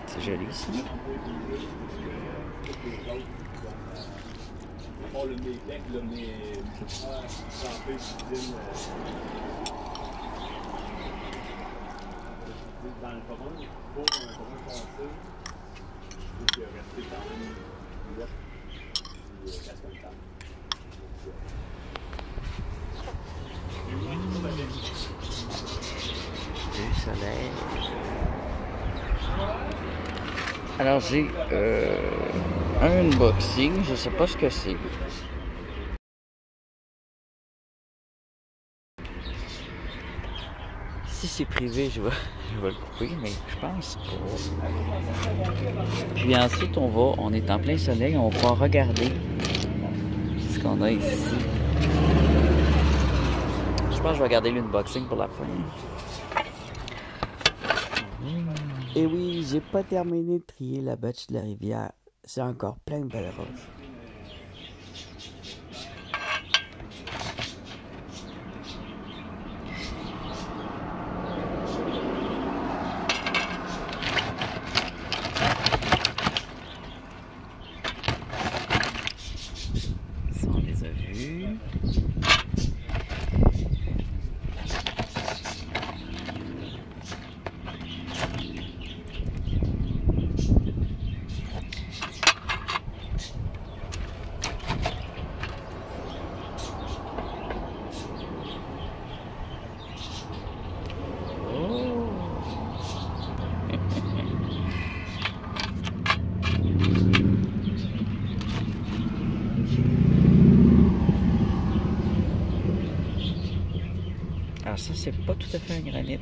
C'est joli ça. Dans le commun, pour un commun foncé, il faut rester quand même ouvert et reste comme ça. Du soleil. Alors j'ai un unboxing, je sais pas ce que c'est. Si c'est privé, je vais le couper, mais je pense pas. Puis ensuite, on est en plein soleil, on va regarder ce qu'on a ici. Je pense que je vais garder l'unboxing pour la fin. Et oui, j'ai pas terminé de trier la bâche de la rivière. C'est encore plein de belles roses. Ça, on les a vus. Alors ça, c'est pas tout à fait un granit.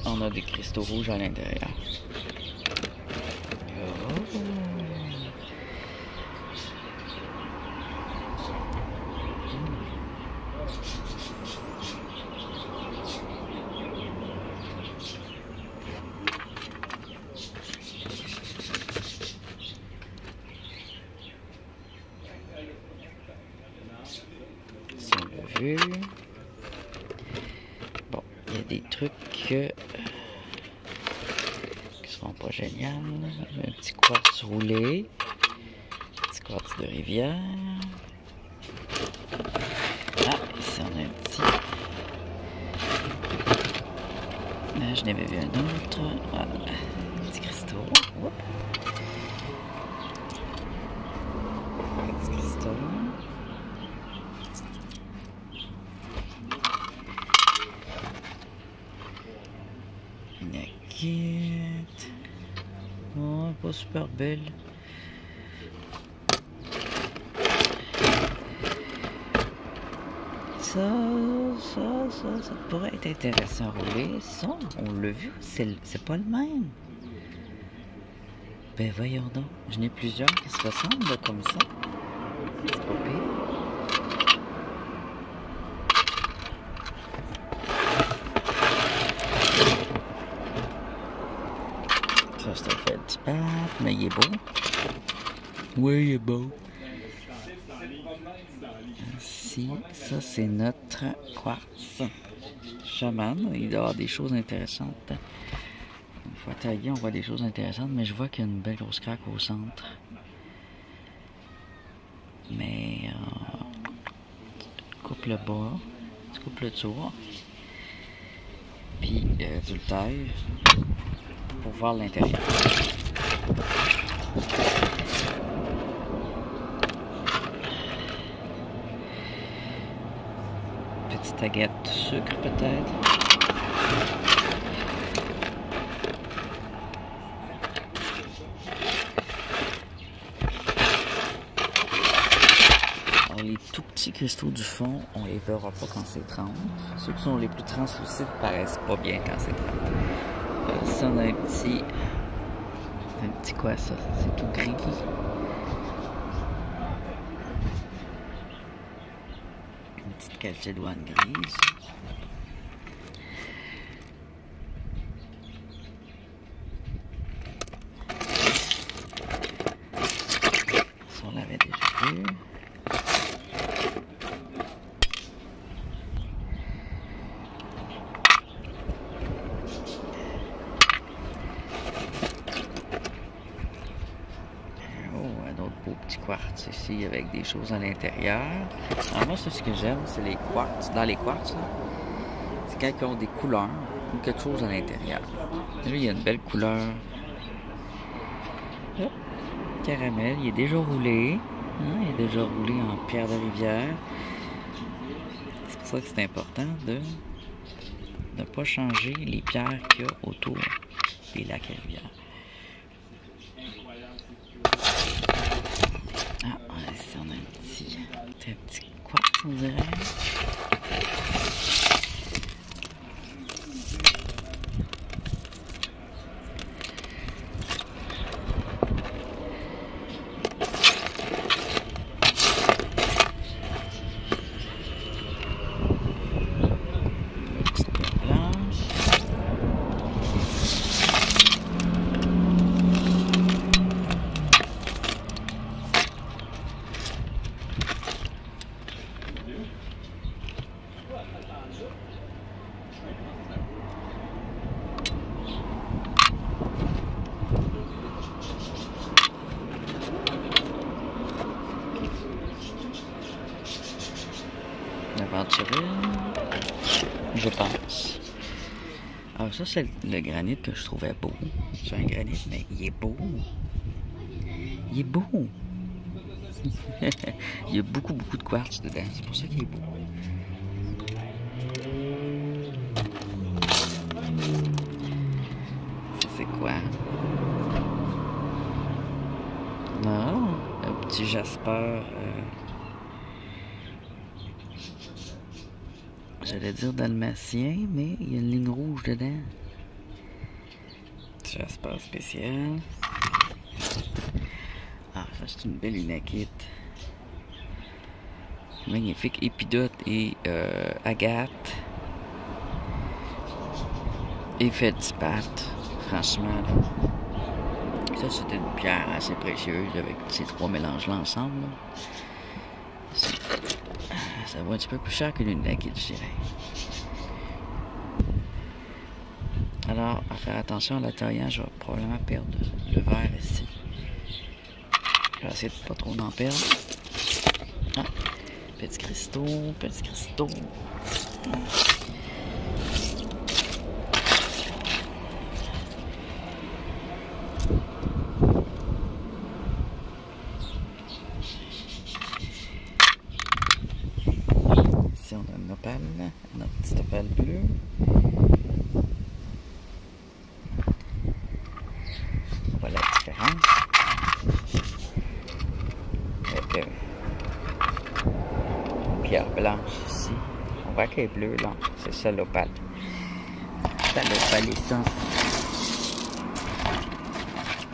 On a des cristaux rouges à l'intérieur. Oh. Si on l'a vu. Bon, il y a des trucs qui seront pas géniaux. Un petit quartz roulé. Un petit quartz de rivière. Ah, ici on a un petit. Là, je n'avais vu un autre. Ah, petit cristaux. Hop. Petit cristaux. Une agate. Oh, pas super belle. Ça pourrait être intéressant à rouler. Ça, on l'a vu, c'est pas le même. Ben voyons donc, j'en ai plusieurs qui se ressemblent comme ça. C'est pas pire. Ça, c'est un feldspathe, mais il est beau. Oui, il est beau. Ici, ça c'est notre quartz chaman. Il doit y avoir des choses intéressantes. Une fois taillé, on voit des choses intéressantes, mais je vois qu'il y a une belle grosse craque au centre. Mais coupe le bas, tu coupes le tour, puis tu le tailles pour voir l'intérieur. Petite agate de sucre peut-être. Alors, les tout petits cristaux du fond, on les verra pas quand c'est trempe. Ceux qui sont les plus translucides paraissent pas bien quand c'est trempe. Ça on a un petit quoi ça? C'est tout gris. Une petite calcédoine grise. Ça, on l'avait déjà vu. aussi avec des choses à l'intérieur. Alors moi, ce que j'aime, c'est les quartz. Dans les quartz, c'est quand ils ont des couleurs ou quelque chose à l'intérieur. Là, il y a une belle couleur. Hop, caramel, il est déjà roulé. Hein, il est déjà roulé en pierre de rivière. C'est pour ça que c'est important de ne pas changer les pierres qu'il y a autour des lacs et rivières. Ah, ici on a un petit quartz, on dirait. Aventurine, je pense. Alors ça, c'est le granit que je trouvais beau. C'est un granit, mais il est beau. Il est beau. Il y a beaucoup de quartz dedans. C'est pour ça qu'il est beau. Ça, c'est quoi? Non, un petit jasper. J'allais dire dalmatien, mais il y a une ligne rouge dedans. Jasper spécial. Ah, ça c'est une belle unakite. Magnifique. Épidote et agate. Et feldspathe. Franchement, là. Ça c'est une pierre assez précieuse avec ces trois mélanges-là ensemble. Là. Ça va un petit peu plus cher que l'unakite, je dirais. Alors, à faire attention à l'atterrissage, je vais probablement perdre le verre ici. Je vais essayer de pas trop en perdre. Ah, petits cristaux, petits cristaux. Ici, on a une opale, notre petite opale bleue. Voilà la différence. Avec une pierre blanche ici. On voit qu'elle est bleue là. C'est ça l'opale. C'est l'opalescence.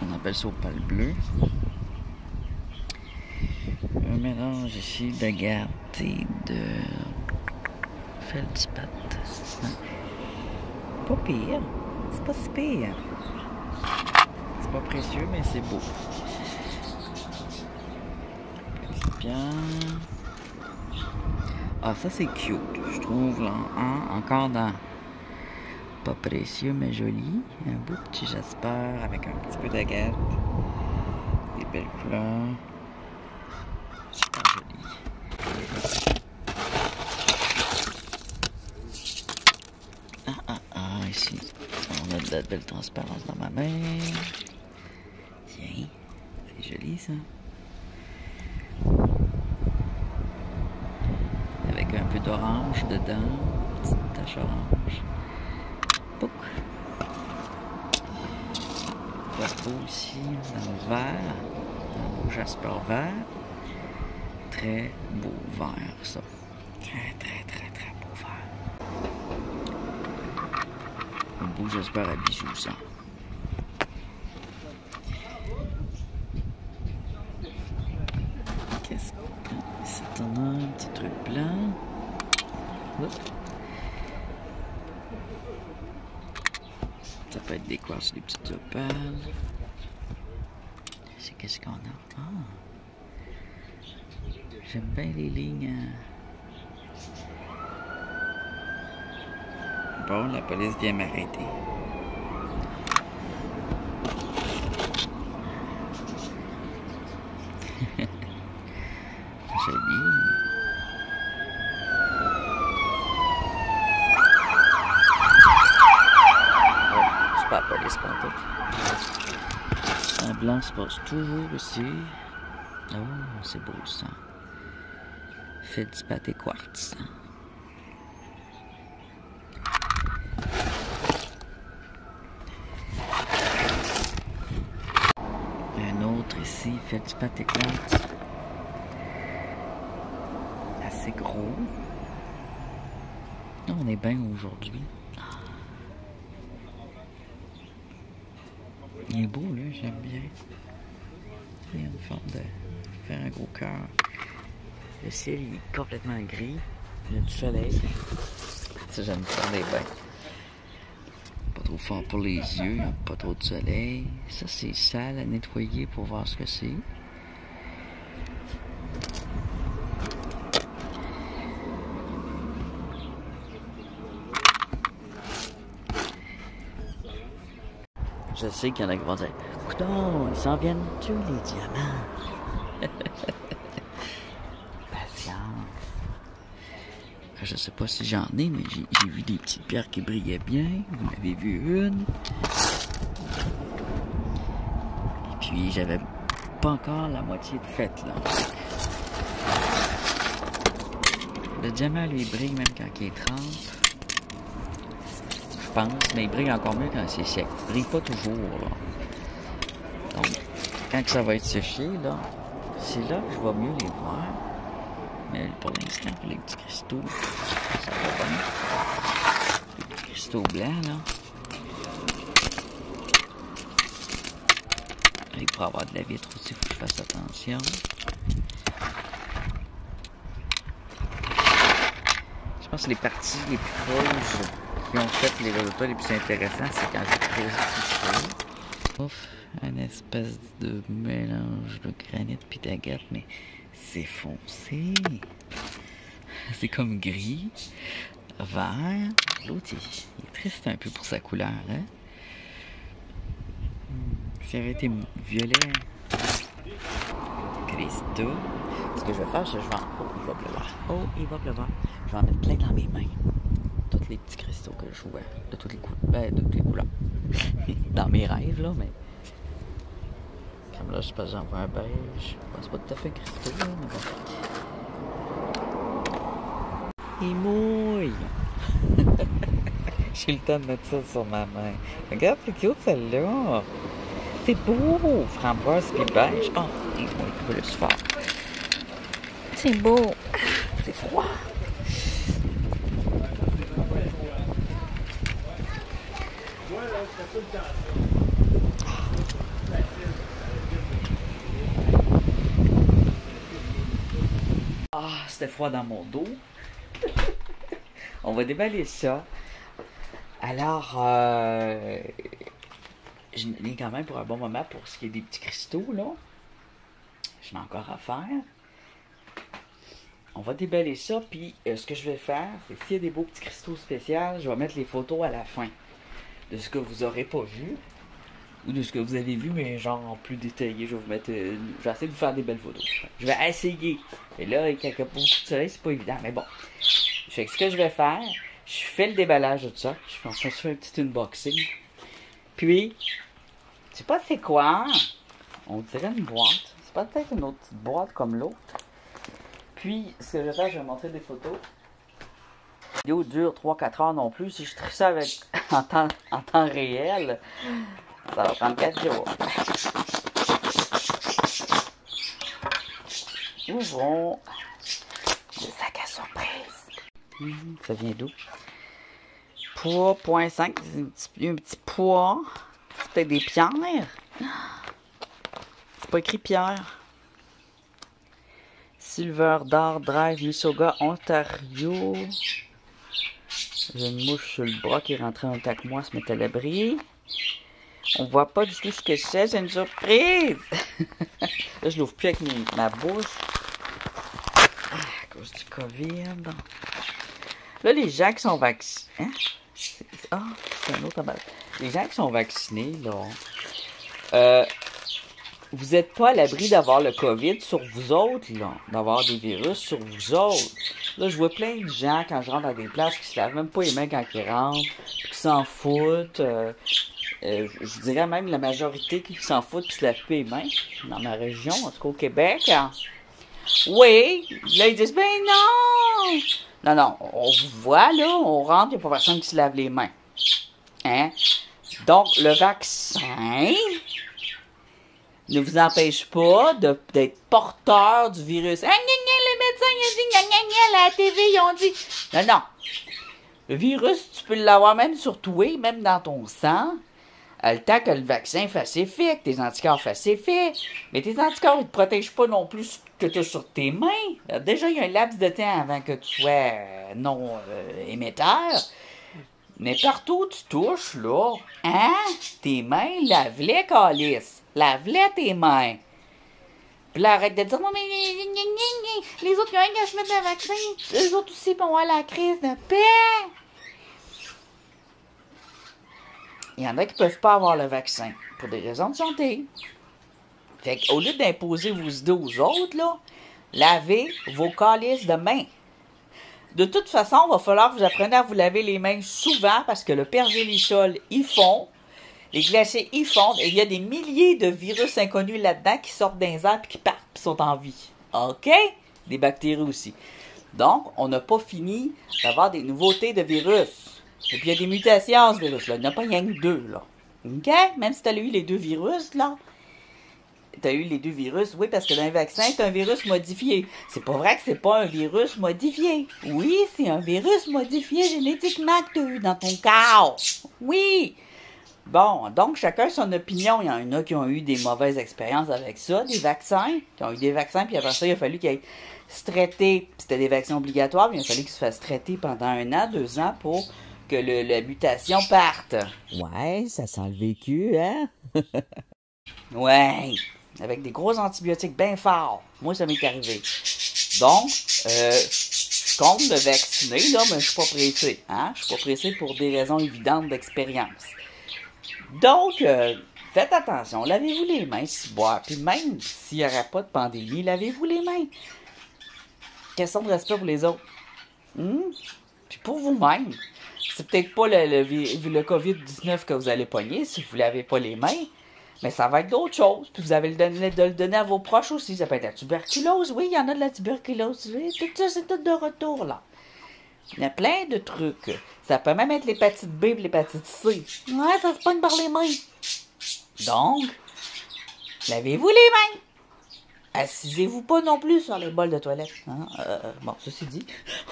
On appelle ça opale bleue. Un mélange ici d'agate et de feldspathe. Pas pire. C'est pas si pire. C'est pas précieux, mais c'est beau. Petite pierre. Ah, ça c'est cute. Je trouve là, hein, encore dans pas précieux, mais joli. Un beau petit jasper avec un petit peu d'agate. Des belles couleurs. Super joli. Ici, on a de la belle transparence dans ma main. Tiens, c'est joli ça. Avec un peu d'orange dedans, petite tache orange. Pouc. Beau aussi dans le vert, un beau jasper vert. Très beau vert ça. Très beau vert. Un beau jasper à bijoux ça. Qu'est-ce que c'est un petit truc blanc. Oups. Ça peut être des quartz, des petites opales. C'est qu'est-ce qu'on a? Ah! J'aime bien les lignes. Bon, la police vient m'arrêter. joli. Oh, c'est pas la police, pas tout. Un blanc se passe toujours ici. Oh, c'est beau ça. Feldspathe et quartz. Un autre ici, Feldspathe et quartz. Assez gros. Là, on est bien aujourd'hui. Il est beau, là, j'aime bien. Il y a une forme de faire un gros cœur. Le ciel il est complètement gris. Il y a du soleil. Ça, j'aime faire des bains. Pas trop fort pour les yeux, pas trop de soleil. Ça, c'est sale à nettoyer pour voir ce que c'est. Je sais qu'il y en a qui vont dire « Coudonc, ils s'en viennent tous les diamants! » Patience. Je sais pas si j'en ai, mais j'ai vu des petites pierres qui brillaient bien. Vous m'avez vu une. Et puis, j'avais pas encore la moitié de faite, là. Le diamant, lui, brille même quand il est trempe. Je pense, mais il brille encore mieux quand c'est sec. Il brille pas toujours, là. Donc, quand ça va être séché, là, c'est là que je vais mieux les voir. Mais pour l'instant, pour les petits cristaux, ça va bien. Les petits cristaux blancs, là. Il pourrait y avoir de la vitre aussi, il faut que je fasse attention. Je pense que les parties les plus creuses qui ont fait les résultats les plus intéressants, c'est quand j'ai creusé tout ça. Ouf, une espèce de mélange de granit et d'agate, mais c'est foncé. C'est comme gris, vert. L'autre, il est triste un peu pour sa couleur, hein? S'il avait été violet, cristaux. Ce que je vais faire, c'est que je vais en... Oh, il va pleuvoir. Oh, il va pleuvoir. Je vais en mettre plein dans mes mains. Tous les petits cristaux que je vois. De toutes les couleurs. Dans mes rêves, là, mais... Comme là, je sais pas, j'en vois un beige. Bon, c'est pas tout à fait un cristaux, là, mais bon. Il mouille! J'ai le temps de mettre ça sur ma main. Regarde, c'est cute celle-là! C'est beau! Framboise et beige. Oh, il mouille plus fort. C'est beau! C'est froid! Ah, c'était froid dans mon dos. On va déballer ça. Alors, je n'ai quand même pour un bon moment pour ce qui est des petits cristaux, là. J'en ai encore à faire. On va déballer ça, puis ce que je vais faire, c'est s'il y a des beaux petits cristaux spéciaux, je vais mettre les photos à la fin de ce que vous n'aurez pas vu, ou de ce que vous avez vu, mais genre en plus détaillé. Je vais vous mettre, je vais essayer de vous faire des belles photos. Je vais essayer. Et là, avec beaucoup de soleil, c'est pas évident, mais bon. Fait que ce que je vais faire, je fais le déballage de tout ça. Je fais un petit unboxing. Puis, je sais pas c'est quoi. On dirait une boîte. C'est pas peut-être une autre petite boîte comme l'autre. Puis, ce que je vais faire, je vais montrer des photos. La vidéo dure 3-4 heures non plus. Si je trie ça avec, en temps réel, ça va prendre 4 jours. Ouvrons le sac à surprise. Ça vient d'où? Poids 0.5, c'est un petit poids. C'est peut-être des pierres. C'est pas écrit pierre. Silver Dart Drive, Mississauga, Ontario. J'ai une mouche sur le bras qui est rentrée en même temps que moi, se mettre à l'abri. On voit pas du tout ce que c'est une surprise! Là, je l'ouvre plus avec ma bouche. Ah, à cause du COVID. Là, les gens qui sont vaccinés... Hein? Ah, c'est un autre emballage. Les gens qui sont vaccinés, là... vous n'êtes pas à l'abri d'avoir le COVID sur vous autres, là. D'avoir des virus sur vous autres. Là, je vois plein de gens, quand je rentre dans des places, qui se lavent même pas les mains quand ils rentrent, puis qui s'en foutent. Je dirais même la majorité qui s'en foutent puis se lavent plus les mains. Dans ma région, en tout cas au Québec. Hein. Oui, là, ils disent, ben non! Non, non, on vous voit, là, on rentre, il n'y a pas personne qui se lave les mains. Hein? Donc, le vaccin ne vous empêche pas d'être porteur du virus. Ah, le médecin, il a dit, à la TV, ils ont dit. Non, non. Le virus, tu peux l'avoir même sur toi, même dans ton sang, le temps que le vaccin fasse effet, que tes anticorps fassent effet. Mais tes anticorps, ils ne te protègent pas non plus que tu as sur tes mains. Alors, déjà, il y a un laps de temps avant que tu sois non émetteur. Mais partout où tu touches, là, hein, tes mains, lave-les, calice. Lave-les tes mains. Puis là, arrête de dire, non, mais les autres, ils ont rien qu'à se mettre un vaccin. Eux autres aussi vont avoir la crise de paix. Il y en a qui ne peuvent pas avoir le vaccin pour des raisons de santé. Fait qu'au lieu d'imposer vos idées aux autres, là, lavez vos calices de mains. De toute façon, il va falloir que vous appreniez à vous laver les mains souvent parce que le pergélisol, ils fond. Les glacés, ils fondent. Et il y a des milliers de virus inconnus là-dedans qui sortent des airs et qui partent et sont en vie. OK? Des bactéries aussi. Donc, on n'a pas fini d'avoir des nouveautés de virus. Et puis, il y a des mutations, ce virus-là. Il n'y en a pas rien que deux, là. OK? Même si tu as eu les deux virus, là. Tu as eu les deux virus, oui, parce que dans les vaccins, c'est un virus modifié. C'est pas vrai que c'est pas un virus modifié. Oui, c'est un virus modifié génétiquement que tu as eu dans ton corps. Oui! Bon, donc chacun son opinion. Il y en a qui ont eu des mauvaises expériences avec ça, des vaccins, qui ont eu des vaccins, puis après ça, il a fallu qu'ils aillent se traiter. C'était des vaccins obligatoires, puis il a fallu qu'ils se fassent traiter pendant 1 an, 2 ans pour que la mutation parte. Ouais, ça sent le vécu, hein? Ouais, avec des gros antibiotiques bien forts. Moi, ça m'est arrivé. Donc, je compte me vacciner, là, mais je suis pas pressé. Hein? Je suis pas pressé pour des raisons évidentes d'expérience. Donc, faites attention, lavez-vous les mains si boire. Puis même s'il n'y aurait pas de pandémie, lavez-vous les mains. Question de respect pour les autres. Puis pour vous-même. C'est peut-être pas le COVID-19 que vous allez pogner si vous ne lavez pas les mains, mais ça va être d'autres choses. Puis vous avez de le donner à vos proches aussi. Ça peut être la tuberculose. Oui, il y en a de la tuberculose. Oui, tout ça, c'est tout de retour, là. Il y a plein de trucs. Ça peut même être l'hépatite B et l'hépatite C. Ouais, ça se pogne par les mains. Donc, lavez-vous les mains. Assisez-vous pas non plus sur les bols de toilette. Hein? Bon, ceci dit,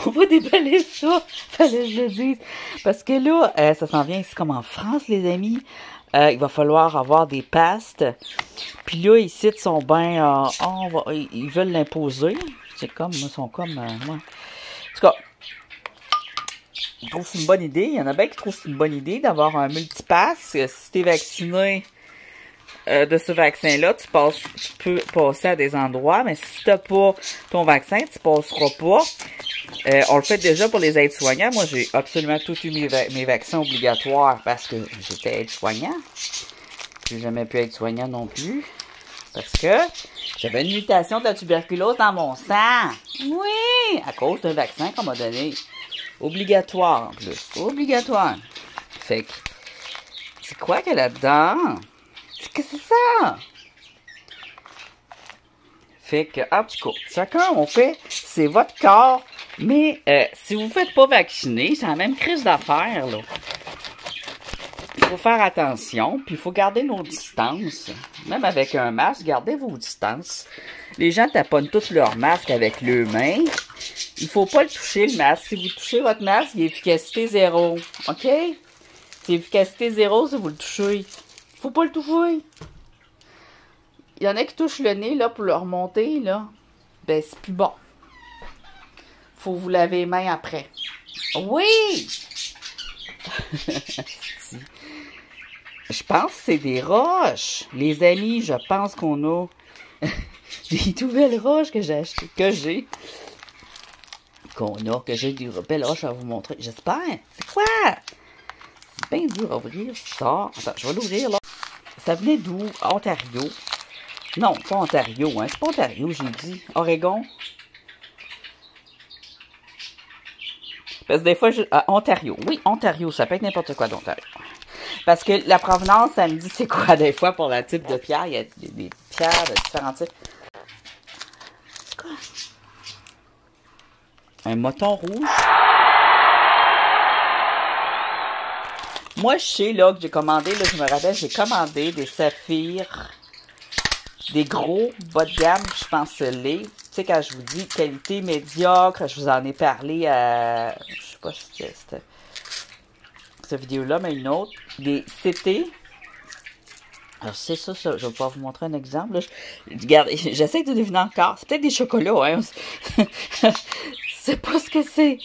on va déballer ça. Fallait que je le dise. Parce que là, ça s'en vient ici comme en France, les amis. Il va falloir avoir des pastes. Puis là, ici, ils sont bien... ils veulent l'imposer. C'est comme... Ils sont comme... ouais. En tout cas... Je trouve que c'est une bonne idée. Il y en a bien qui trouvent que c'est une bonne idée d'avoir un multipass. Si tu es vacciné de ce vaccin-là, tu peux passer à des endroits, mais si tu n'as pas ton vaccin, tu ne passeras pas. On le fait déjà pour les aides-soignants. Moi, j'ai absolument tout eu mes vaccins obligatoires parce que j'étais aide-soignant. J'ai jamais pu être soignant non plus. Parce que j'avais une mutation de la tuberculose dans mon sang. Oui! À cause d'un vaccin qu'on m'a donné. Obligatoire, en plus. Obligatoire. Fait que... C'est quoi qu'il y a là-dedans? Qu'est-ce que c'est ça? Fait que, en tout cas, chacun, on fait... C'est votre corps. Mais si vous ne faites pas vacciner, c'est la même crise d'affaires, là. Il faut faire attention, puis il faut garder nos distances. Même avec un masque, gardez vos distances. Les gens taponnent tous leur masque avec leurs mains. Il faut pas le toucher, le masque. Si vous touchez votre masque, il est efficacité 0. OK? C'est efficacité 0 si vous le touchez. Faut pas le toucher. Il y en a qui touchent le nez, là, pour le remonter, là. Ben, c'est plus bon. Faut vous laver les mains après. Oui! Je pense que c'est des roches. Les amis, je pense qu'on a des nouvelles roches que j'ai achetées. Que j'ai des belles roches à vous montrer. J'espère. C'est quoi? C'est bien dur à ouvrir ça. Attends, je vais l'ouvrir là. Ça venait d'où? Ontario. Non, pas Ontario, hein. C'est pas Ontario, j'ai dit. Oregon. Parce que des fois, Ontario. Oui, Ontario, ça peut être n'importe quoi d'Ontario. Parce que la provenance, ça me dit c'est quoi des fois pour le type de pierre. Il y a des pierres de différents types. C'est quoi? Un moton rouge. Moi, je sais là que j'ai commandé, là, je me rappelle, j'ai commandé des saphirs, des gros bas de gamme, je pense les. Tu sais, quand je vous dis qualité médiocre, je vous en ai parlé à, je sais pas si c'était cette vidéo-là, mais une autre, des CT. Alors, c'est ça, je vais pouvoir vous montrer un exemple. Là. Regarde, j'essaie de deviner encore. C'est peut-être des chocolats, hein. C'est pas ce que c'est.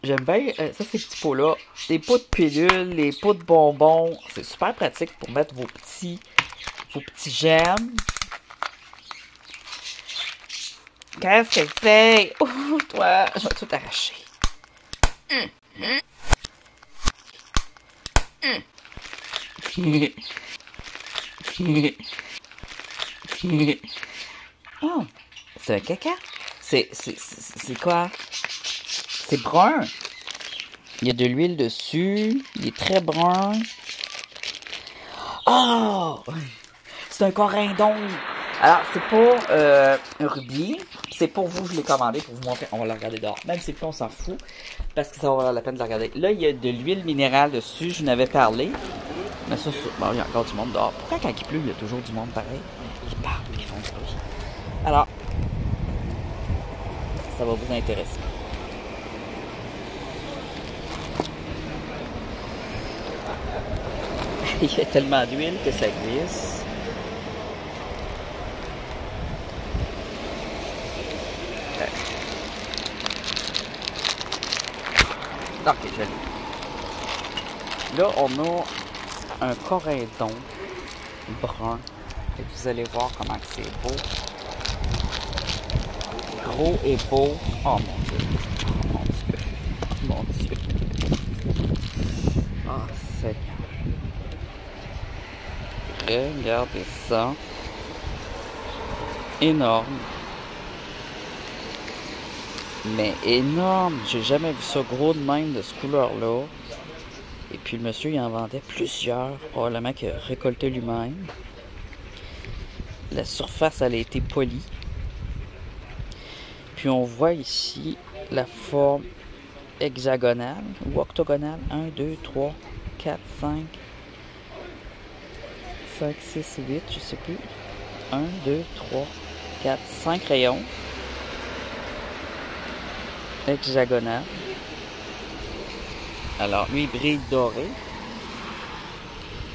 J'aime bien ça, ces petits pots-là. Les pots de pilules, les pots de bonbons. C'est super pratique pour mettre vos petits gemmes. Qu'est-ce que c'est? Ouvre-toi, je vais tout arracher. Oh, c'est un caca. C'est quoi? C'est brun. Il y a de l'huile dessus. Il est très brun. Oh! C'est un corindon. Alors, c'est pas un rubis. C'est pour vous, je l'ai commandé pour vous montrer. On va le regarder dehors. Même si on s'en fout. Parce que ça va valoir la peine de le regarder. Là, il y a de l'huile minérale dessus. Je vous en avais parlé. Mais ça, bon, il y a encore du monde dehors. Pourquoi quand il pleut, il y a toujours du monde pareil? Ils parlent, ils font du bruit. Alors, ça va vous intéresser. Il y a tellement d'huile que ça glisse. Ok, je l'ai. Là, on a un corindon brun. Et vous allez voir comment c'est beau. Gros et beau. Oh mon Dieu. Oh mon Dieu. Mon Dieu. Oh Seigneur. Regardez ça. Énorme. Mais énorme. J'ai jamais vu ça gros de même de ce couleur-là. Et puis le monsieur, il en vendait plusieurs. Probablement qu'il a récolté lui-même. La surface, elle a été polie. Puis on voit ici la forme hexagonale ou octogonale. 1, 2, 3, 4, 5, 5, 6, 8, je sais plus. 1, 2, 3, 4, 5 rayons. Hexagonal. Alors, lui, il brille doré.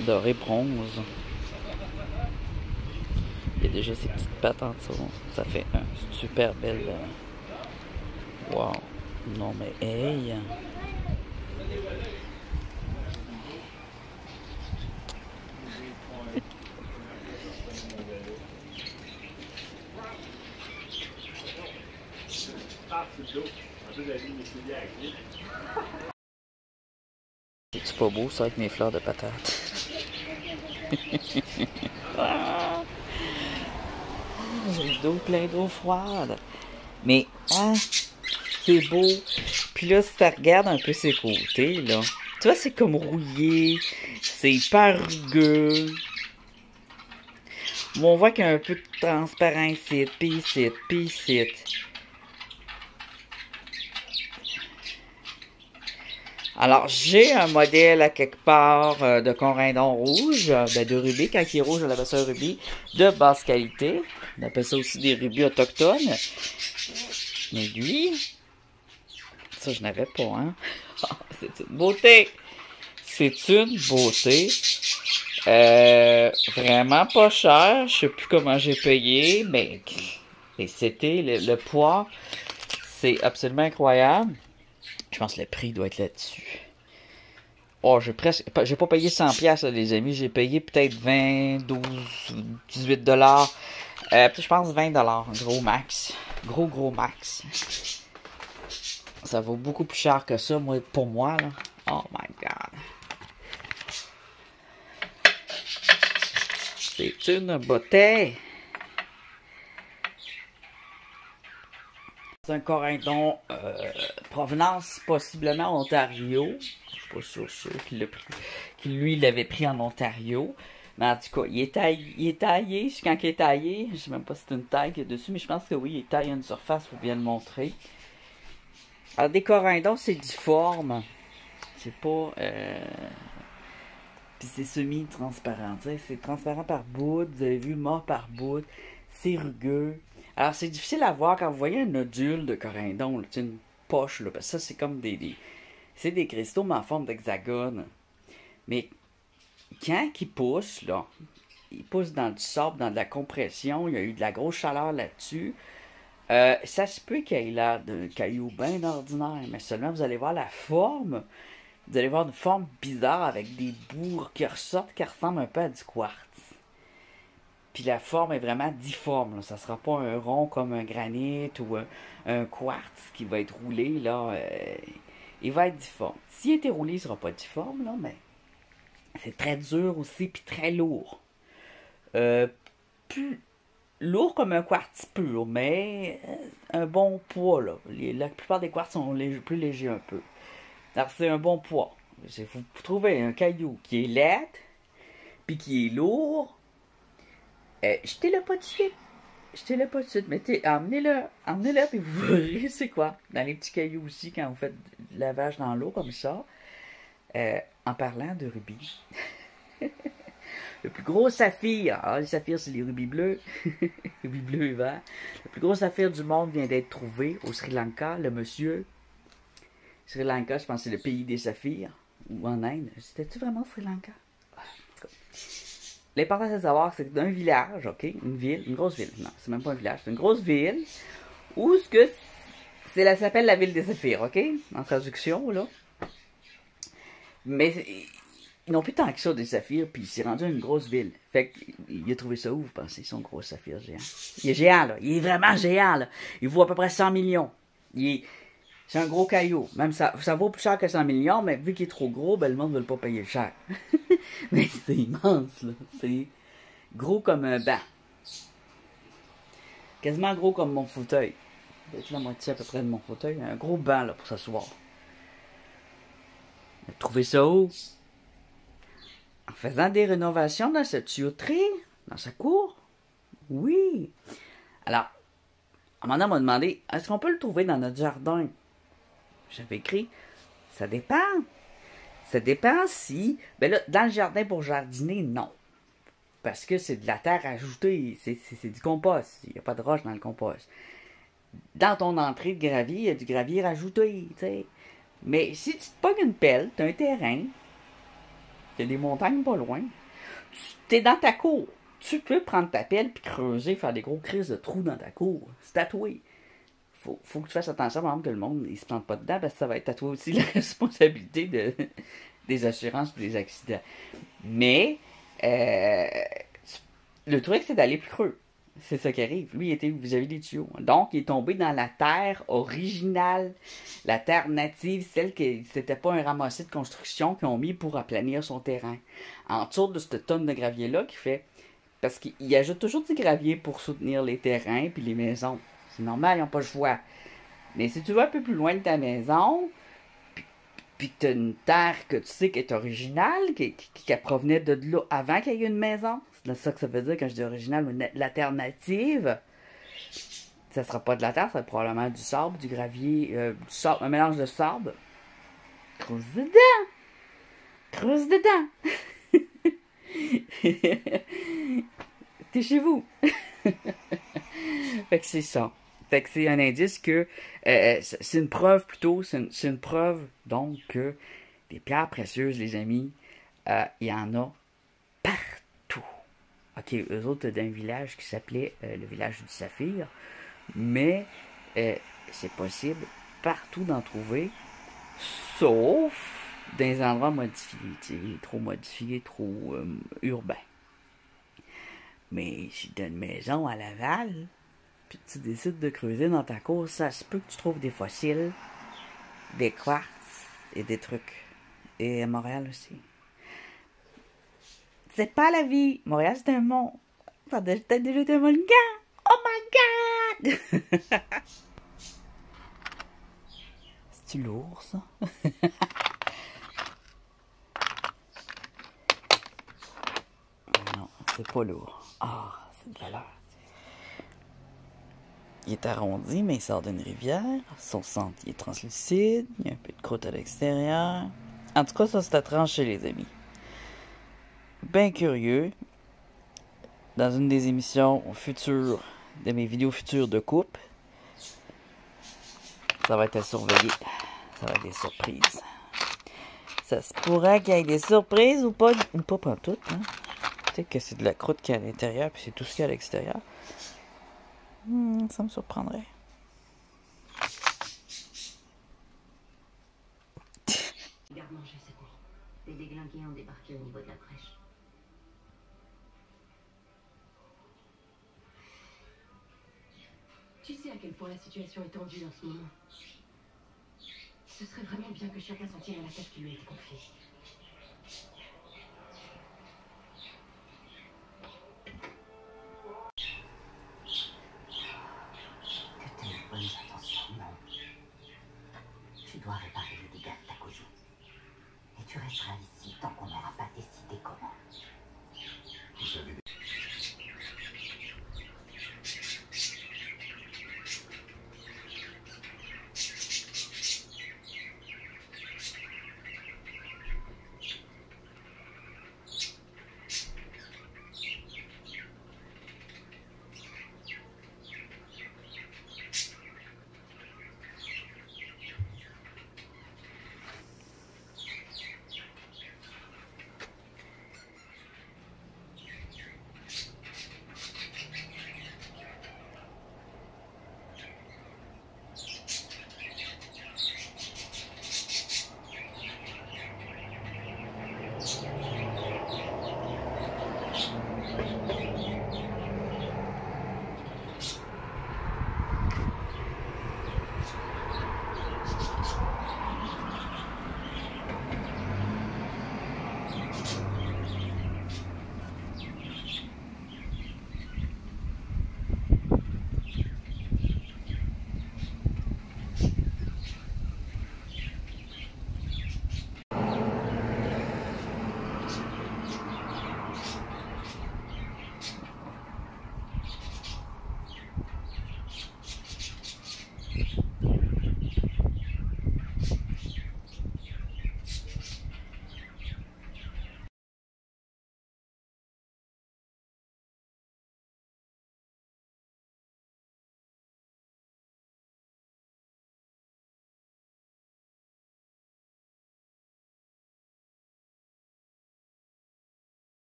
Doré bronze. Il y a déjà ses petites pattes en dessous. Ça fait un super belle... Wow. Non, mais hey! C'est pas beau ça avec mes fleurs de patates? J'ai d'eau, plein d'eau froide. Mais, hein, c'est beau. Puis là, si tu regardes un peu ses côtés, là, tu vois, c'est comme rouillé. C'est hyper rugueux. Bon, on voit qu'il y a un peu de transparence ici, puis ici, puis ici. Alors, j'ai un modèle à quelque part de corindon rouge, de rubis. Quand il est rouge, on appelle ça un rubis de basse qualité. On appelle ça aussi des rubis autochtones. Mais lui, ça, je n'avais pas, hein. C'est une beauté. C'est une beauté. Vraiment pas cher. Je sais plus comment j'ai payé, mais c'était le poids. C'est absolument incroyable. Je pense que le prix doit être là-dessus. Oh, j'ai pas payé 100$, là, les amis. J'ai payé peut-être 20, 12, 18$. Je pense 20$, gros max. Gros max. Ça vaut beaucoup plus cher que ça, pour moi, là. Oh my god. C'est C'est une bouteille. C'est un corindon provenance possiblement Ontario. Je suis pas sûr qu'il lui l'avait pris en Ontario. Mais en tout cas, il est taillé. Quand il est taillé, je sais même pas si c'est une taille qu'il y a dessus, mais je pense que oui, il est taillé à une surface pour bien le montrer. Alors, des corindons, c'est difforme. C'est pas... Puis c'est semi-transparent. C'est transparent par bout. Vous avez vu, mort par bout. C'est rugueux. Alors, c'est difficile à voir quand vous voyez un nodule de corindon. C'est une poche, là. Parce que ça, c'est comme c'est des cristaux, mais en forme d'hexagone. Mais quand ils poussent, là, ils poussent dans du sable, dans de la compression. Il y a eu de la grosse chaleur là-dessus. Ça se peut qu'il ait l'air d'un caillou bien ordinaire. Mais seulement, vous allez voir la forme. Vous allez voir une forme bizarre avec des bouts qui ressortent, qui ressemblent un peu à du quartz. Puis la forme est vraiment difforme. Là. Ça ne sera pas un rond comme un granit ou un quartz qui va être roulé. Là, il va être difforme. S'il était roulé, il ne sera pas difforme, là, mais c'est très dur aussi, puis très lourd. Plus lourd comme un quartz pur, mais un bon poids. Là. La plupart des quartz sont plus légers un peu. Alors, c'est un bon poids. Il faut trouver un caillou qui est laid, puis qui est lourd. Jetez-le pas de suite. Jetez-le pas de suite. Emmenez-le, puis vous verrez c'est quoi. Dans les petits cailloux aussi, quand vous faites du lavage dans l'eau comme ça. En parlant de rubis. Le plus gros saphir. Alors, les saphirs, c'est les rubis bleus. Rubis bleus et verts. Le plus gros saphir du monde vient d'être trouvé au Sri Lanka. Le monsieur... Sri Lanka, je pense que c'est le pays des saphirs. Ou en Inde. C'était-tu vraiment Sri Lanka? L'important, c'est de savoir que c'est d'un village, ok? Une ville, une grosse ville. Non, c'est même pas un village, c'est une grosse ville. Où ce que ça s'appelle la ville des saphirs, ok? En traduction, là. Mais ils n'ont plus tant que ça des saphirs, puis il s'est rendu à une grosse ville. Fait qu'il a trouvé ça où, vous pensez, son gros saphir géant? Il est géant, là. Il est vraiment géant, là. Il vaut à peu près 100 millions. C'est un gros caillou. Même ça vaut plus cher que 100 millions, mais vu qu'il est trop gros, ben, le monde ne veut pas payer cher. Mais c'est immense, là. C'est gros comme un banc. Quasiment gros comme mon fauteuil. Peut-être la moitié à peu près de mon fauteuil. Un gros banc, là, pour s'asseoir. Vous trouvez ça où? En faisant des rénovations dans cette tuyauterie, dans sa cour? Oui. Alors, Amanda m'a demandé, est-ce qu'on peut le trouver dans notre jardin? J'avais écrit, ça dépend. Ça dépend si... Ben là, dans le jardin pour jardiner, non. Parce que c'est de la terre ajoutée. C'est du compost. Il n'y a pas de roche dans le compost. Dans ton entrée de gravier, il y a du gravier rajouté, tu sais. Mais si tu te pognes une pelle, tu as un terrain, il y a des montagnes pas loin, tu es dans ta cour. Tu peux prendre ta pelle puis creuser, faire des gros crises de trous dans ta cour. C'est tatoué. Faut que tu fasses attention, par exemple, que le monde ne se plante pas dedans, parce que ça va être à toi aussi la responsabilité des assurances et des accidents. Mais, le truc, c'est d'aller plus creux. C'est ça qui arrive. Lui, il était vis-à-vis des tuyaux. Donc, il est tombé dans la terre originale, la terre native, celle qui c'était pas un ramassis de construction qu'ils ont mis pour aplanir son terrain. En dessous de cette tonne de gravier-là qui fait... Parce qu'il ajoute toujours du gravier pour soutenir les terrains puis les maisons. C'est normal, ils n'ont pas le choix. Mais si tu vas un peu plus loin de ta maison, puis que tu as une terre que tu sais qui est originale, qui provenait de là avant qu'il y ait une maison, c'est ça que ça veut dire quand je dis originale, mais la terre native, ça sera pas de la terre, ça sera probablement du sable, du gravier, du sable, un mélange de sable. Creuse dedans! Creuse dedans! T'es chez vous! Fait que c'est ça. Fait que c'est un indice que c'est une preuve plutôt, c'est une preuve donc que des pierres précieuses, les amis, il y en a partout. Ok, eux autres d'un village qui s'appelait le village du Saphir, mais c'est possible partout d'en trouver, sauf dans des endroits modifiés, trop urbains. Mais si tu as une maison à Laval, puis tu décides de creuser dans ta cour, ça se peut que tu trouves des fossiles, des quartz et des trucs. Et à Montréal aussi. C'est pas la vie. Montréal, c'est un monde. T'as déjà été un volcan? Oh my god! C'est-tu lourd, ça? Non, c'est pas lourd. Ah, c'est de valeur. Il est arrondi, mais il sort d'une rivière. Son centre, il est translucide. Il y a un peu de croûte à l'extérieur. En tout cas, ça, c'est à trancher, les amis. Ben curieux. Dans une des émissions futures, de mes vidéos futures de coupe, ça va être à surveiller. Ça va être des surprises. Ça se pourrait qu'il y ait des surprises ou pas pantoute, hein? Peut-être que c'est de la croûte qui est à l'intérieur, puis c'est tout ce qu'il y a à l'extérieur. Ça me surprendrait. Garde-manger cette nuit. Des déglingués ont débarqué au niveau de la brèche. Tu sais à quel point la situation est tendue en ce moment. Ce serait vraiment bien que chacun s'en tienne à la tâche qui lui a été confiée. Que tes bonnes intentions, non. Tu dois réparer les dégâts de ta cousine. Et tu resteras ici tant qu'on n'aura pas décidé comment. Vous savez.